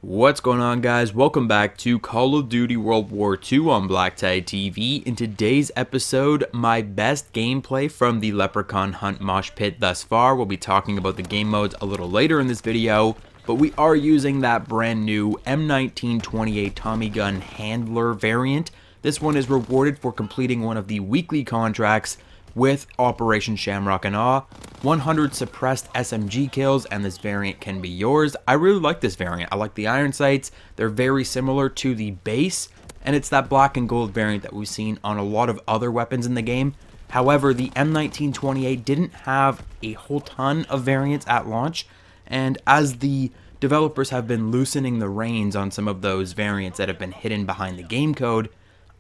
What's going on, guys? Welcome back to Call of Duty World War II on BlackTideTV. In today's episode, my best gameplay from the Leprechaun Hunt Mosh Pit thus far. We'll be talking about the game modes a little later in this video, but we are using that brand new M1928 Tommy Gun Handler variant. This one is rewarded for completing one of the weekly contracts with Operation Shamrock and Awe, 100 suppressed SMG kills, and this variant can be yours. I really like this variant. I like the iron sights. They're very similar to the base, and it's that black and gold variant that we've seen on a lot of other weapons in the game. However, the M1928 didn't have a whole ton of variants at launch, and as the developers have been loosening the reins on some of those variants that have been hidden behind the game code,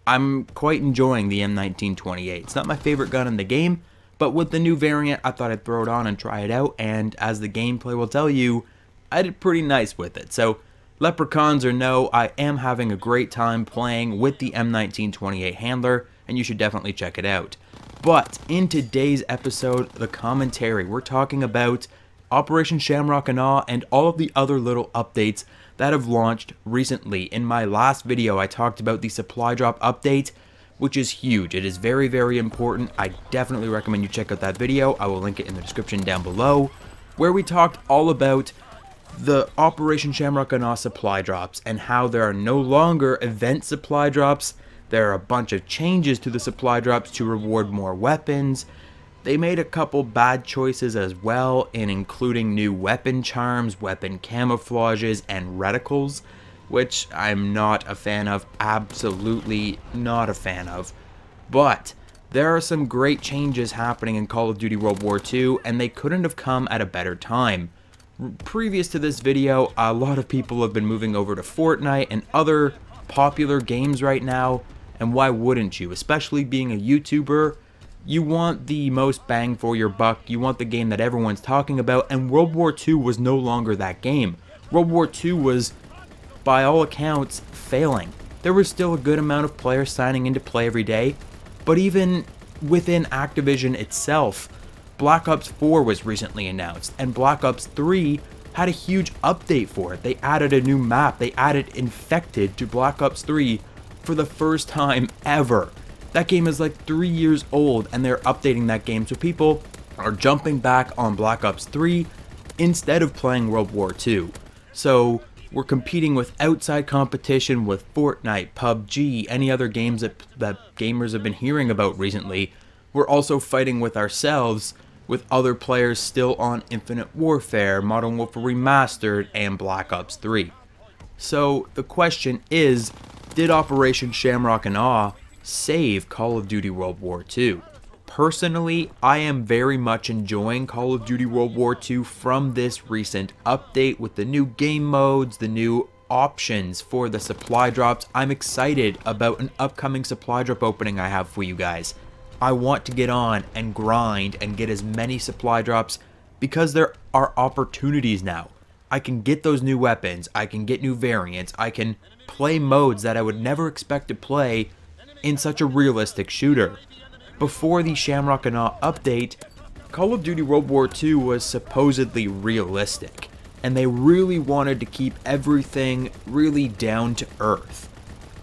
I'm quite enjoying the M1928. It's not my favorite gun in the game, but with the new variant, I thought I'd throw it on and try it out, and as the gameplay will tell you, I did pretty nice with it. So, leprechauns or no, I am having a great time playing with the M1928 handler, and you should definitely check it out. But in today's episode, the commentary, we're talking about Operation Shamrock and Awe and all of the other little updates that have launched recently. In my last video, I talked about the supply drop update, which is huge. It is very, very important. I definitely recommend you check out that video. I will link it in the description down below, where we talked all about the Operation Shamrock and Awe supply drops and how there are no longer event supply drops. There are a bunch of changes to the supply drops to reward more weapons. They made a couple bad choices as well in including new weapon charms, weapon camouflages, and reticles, which I'm not a fan of, absolutely not a fan of. But there are some great changes happening in Call of Duty World War II, and they couldn't have come at a better time. Previous to this video, a lot of people have been moving over to Fortnite and other popular games right now, and why wouldn't you? Especially being a YouTuber, you want the most bang for your buck, you want the game that everyone's talking about, and World War II was no longer that game. World War II was, by all accounts, failing. There was still a good amount of players signing in to play every day, but even within Activision itself, Black Ops 4 was recently announced, and Black Ops 3 had a huge update for it. They added a new map, they added Infected to Black Ops 3 for the first time ever. That game is like 3 years old, and they're updating that game, so people are jumping back on Black Ops 3 instead of playing World War II. So we're competing with outside competition with Fortnite, PUBG, any other games that gamers have been hearing about recently. We're also fighting with ourselves, with other players still on Infinite Warfare, Modern Warfare Remastered, and Black Ops 3. So the question is, did Operation Shamrock and Awe save Call of Duty World War II? Personally, I am very much enjoying Call of Duty World War II from this recent update with the new game modes, the new options for the supply drops. I'm excited about an upcoming supply drop opening I have for you guys. I want to get on and grind and get as many supply drops because there are opportunities now. I can get those new weapons, I can get new variants, I can play modes that I would never expect to play in such a realistic shooter. Before the Shamrock and Awe update, Call of Duty World War II was supposedly realistic, and they really wanted to keep everything really down to earth.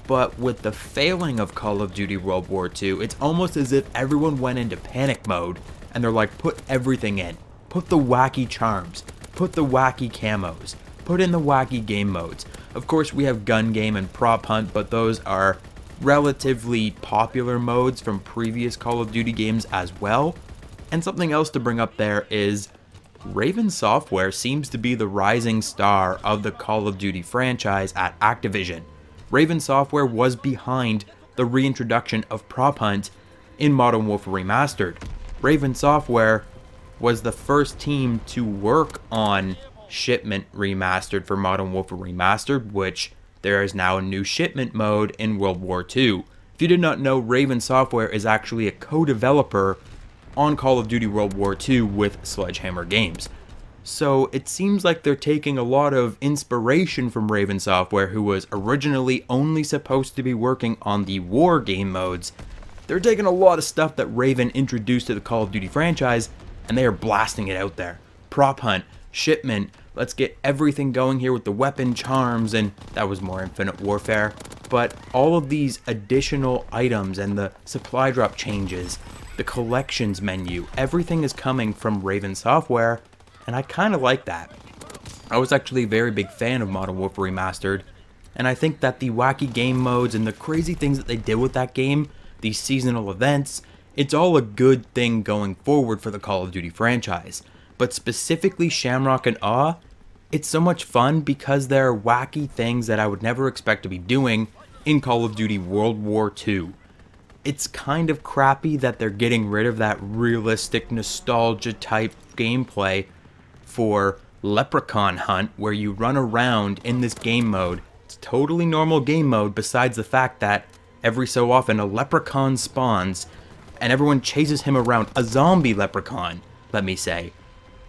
But with the failing of Call of Duty World War II, it's almost as if everyone went into panic mode, and they're like, put everything in. Put the wacky charms, put the wacky camos, put in the wacky game modes. Of course, we have gun game and prop hunt, but those are relatively popular modes from previous Call of Duty games as well. And something else to bring up there is Raven Software seems to be the rising star of the Call of Duty franchise at Activision. Raven Software was behind the reintroduction of prop hunt in Modern Warfare Remastered. Raven Software was the first team to work on Shipment Remastered for Modern Warfare Remastered, which there is now a new shipment mode in World War II. If you did not know, Raven Software is actually a co-developer on Call of Duty World War II with Sledgehammer Games. So it seems like they're taking a lot of inspiration from Raven Software, who was originally only supposed to be working on the war game modes. They're taking a lot of stuff that Raven introduced to the Call of Duty franchise, and they are blasting it out there. Prop hunt, shipment, let's get everything going here with the weapon charms, and that was more Infinite Warfare. But all of these additional items and the supply drop changes, the collections menu, everything is coming from Raven Software, and I kind of like that. I was actually a very big fan of Modern Warfare Remastered, and I think that the wacky game modes and the crazy things that they did with that game, these seasonal events, it's all a good thing going forward for the Call of Duty franchise. But specifically Shamrock and WWII, it's so much fun because there are wacky things that I would never expect to be doing in Call of Duty World War II. It's kind of crappy that they're getting rid of that realistic nostalgia type gameplay for Leprechaun Hunt, where you run around in this game mode. It's totally normal game mode, besides the fact that every so often a leprechaun spawns and everyone chases him around, a zombie leprechaun, let me say,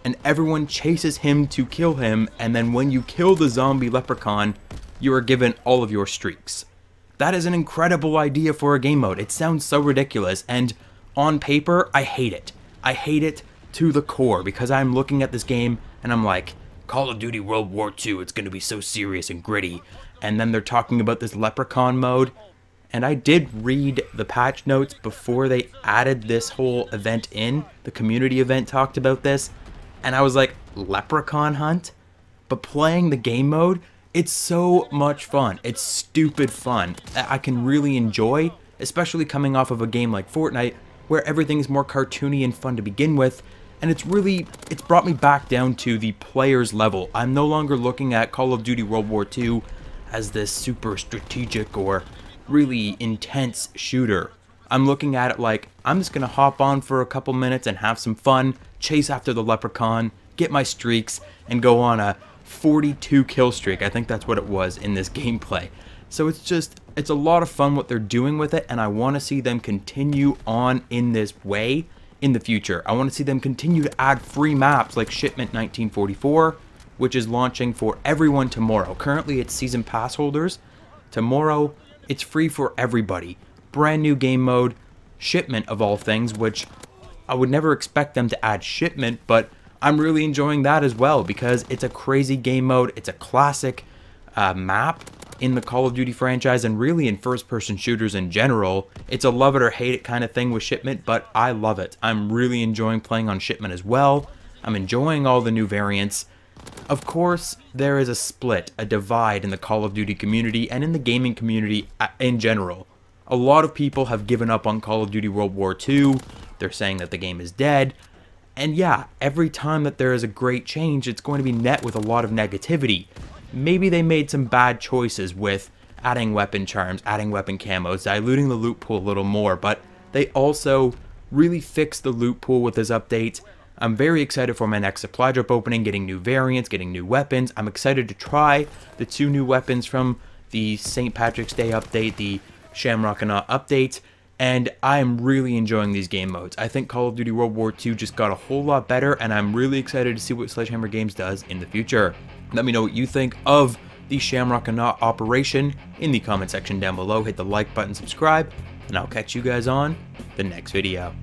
and everyone chases him to kill him, and then when you kill the zombie leprechaun, you are given all of your streaks. That is an incredible idea for a game mode. It sounds so ridiculous, and on paper, I hate it. I hate it to the core, because I'm looking at this game and I'm like, Call of Duty World War II, it's going to be so serious and gritty. And then they're talking about this leprechaun mode, and I did read the patch notes before they added this whole event in. The community event talked about this, and I was like, Leprechaun Hunt? But playing the game mode, it's so much fun. It's stupid fun that I can really enjoy, especially coming off of a game like Fortnite, where everything is more cartoony and fun to begin with. And it's brought me back down to the player's level. I'm no longer looking at Call of Duty World War II as this super strategic or really intense shooter. I'm looking at it like, I'm just gonna hop on for a couple minutes and have some fun, chase after the leprechaun, get my streaks, and go on a 42 kill streak. I think that's what it was in this gameplay. So it's a lot of fun what they're doing with it, and I want to see them continue on in this way in the future. I want to see them continue to add free maps like Shipment 1944, which is launching for everyone tomorrow. Currently it's season pass holders. Tomorrow it's free for everybody. Brand new game mode, Shipment of all things, which I would never expect them to add Shipment, but I'm really enjoying that as well because it's a crazy game mode. It's a classic map in the Call of Duty franchise and really in first-person shooters in general. It's a love it or hate it kind of thing with Shipment, but I love it. I'm really enjoying playing on Shipment as well. I'm enjoying all the new variants. Of course, there is a split, a divide in the Call of Duty community and in the gaming community in general. A lot of people have given up on Call of Duty World War II. They're saying that the game is dead. And yeah, every time that there is a great change, it's going to be met with a lot of negativity. Maybe they made some bad choices with adding weapon charms, adding weapon camos, diluting the loot pool a little more, but they also really fixed the loot pool with this update. I'm very excited for my next supply drop opening, getting new variants, getting new weapons. I'm excited to try the 2 new weapons from the St. Patrick's Day update, the Shamrock and WWII update, and I am really enjoying these game modes. I think Call of Duty World War II just got a whole lot better, and I'm really excited to see what Sledgehammer Games does in the future. Let me know what you think of the Shamrock and WWII operation in the comment section down below. Hit the like button, subscribe, and I'll catch you guys on the next video.